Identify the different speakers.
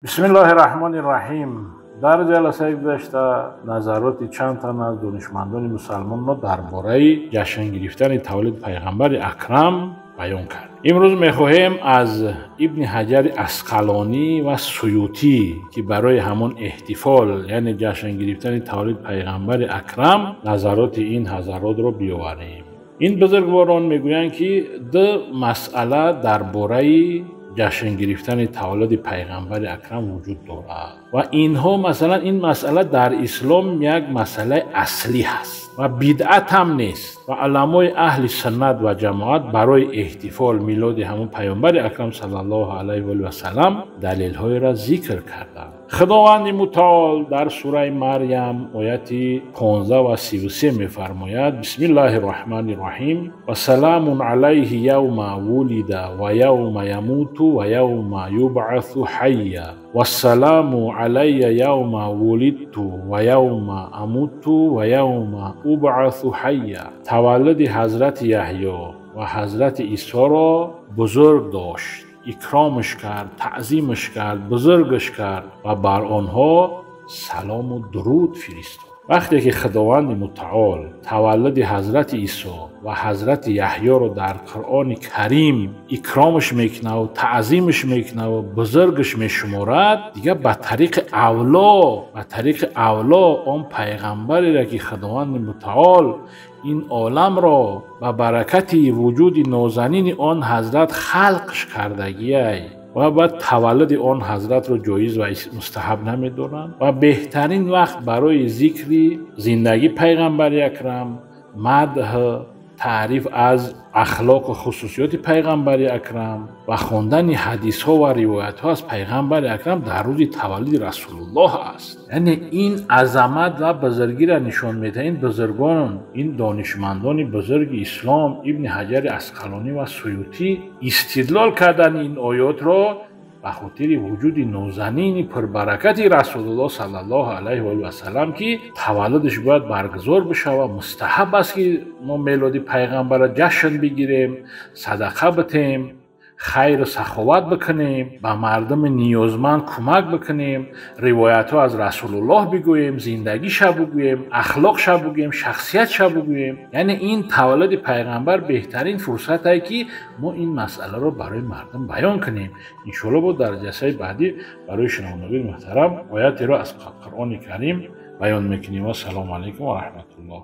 Speaker 1: بسم الله الرحمن الرحیم. در جلسه گذشته نظرات چند تن از دانشمندان مسلمان را درباره جشن گرفتن تولد پیغمبر اکرم بیان کرد. امروز می‌خواهیم از ابن حجر عسقلانی و سیوطی که برای همون احتفال یعنی جشن گرفتن تولد پیغمبر اکرم نظرات این حضرات را بیاوریم. این بزرگواران میگویند که دو مسئله درباره جشن گرفتن تولد پیغمبر اکرم وجود دارد و اینها مثلا این مسئله در اسلام یک مسئله اصلی هست و بدعت هم نیست و علمای اهل سنت و جماعت برای احتفال میلاد همون پیامبر اکرم صلی الله علیه و سلم دلیل های را ذکر کردند. خداوند متعال در سوره مریم آیت 15 و 33 میفرماید: بسم الله الرحمن الرحیم و سلام علیه یوم ولد و یوم یموت و یوم یبعث حیا و السلام علی یوم ولدت و یوم اموت و یوم ابعث حیا. تولد حضرت یحیی و حضرت عیسی را بزرگ داشت، اکرامش کرد، تعظیمش کرد، بزرگش کرد و بر آنها سلام و درود فرستاد. وقتی که خداوند متعال تولد حضرت عیسی و حضرت یحیی را در قرآن کریم اکرامش میکنه و تعظیمش میکنه و بزرگش میشمارد، دیگه به طریق اولا آن پیغمبری را که خداوند متعال این عالم را به برکت وجود نازنین آن حضرت خلقش کردگی و بعد تولد آن حضرت را جایز و مستحب نمیدونند و بهترین وقت برای ذکر زندگی پیغمبر اکرم، مدح، تعریف از اخلاق و خصوصیات پیغمبر اکرم و خواندن حدیث ها و روایت ها از پیغمبر اکرم در روز تولد رسول الله است. یعنی این عظمت و بزرگی را نشان میده. این بزرگان، این دانشمندان بزرگ اسلام ابن حجر عسقلانی و سیوطی استدلال کردن این آیات را به خاطر وجود نازنین پربرکت رسول الله صلی الله علیه و سلم که تولدش باید برگزار بشه و مستحب است که ما میلاد پیغمبر را جشن بگیریم، صدقه بدیم، خیر و سخاوت بکنیم، به مردم نیازمند کمک بکنیم، روایت ها از رسول الله بگوییم، زندگی شب بگوییم، اخلاق شب بگوییم، شخصیت شب بگوییم. یعنی این تولد پیغمبر بهترین فرصت است که ما این مسئله رو برای مردم بیان کنیم. ان شاء الله با در جلسه بعدی برای شنوندگان محترم آیاتی رو از قرآن کریم بیان میکنیم. و السلام علیکم و رحمت الله.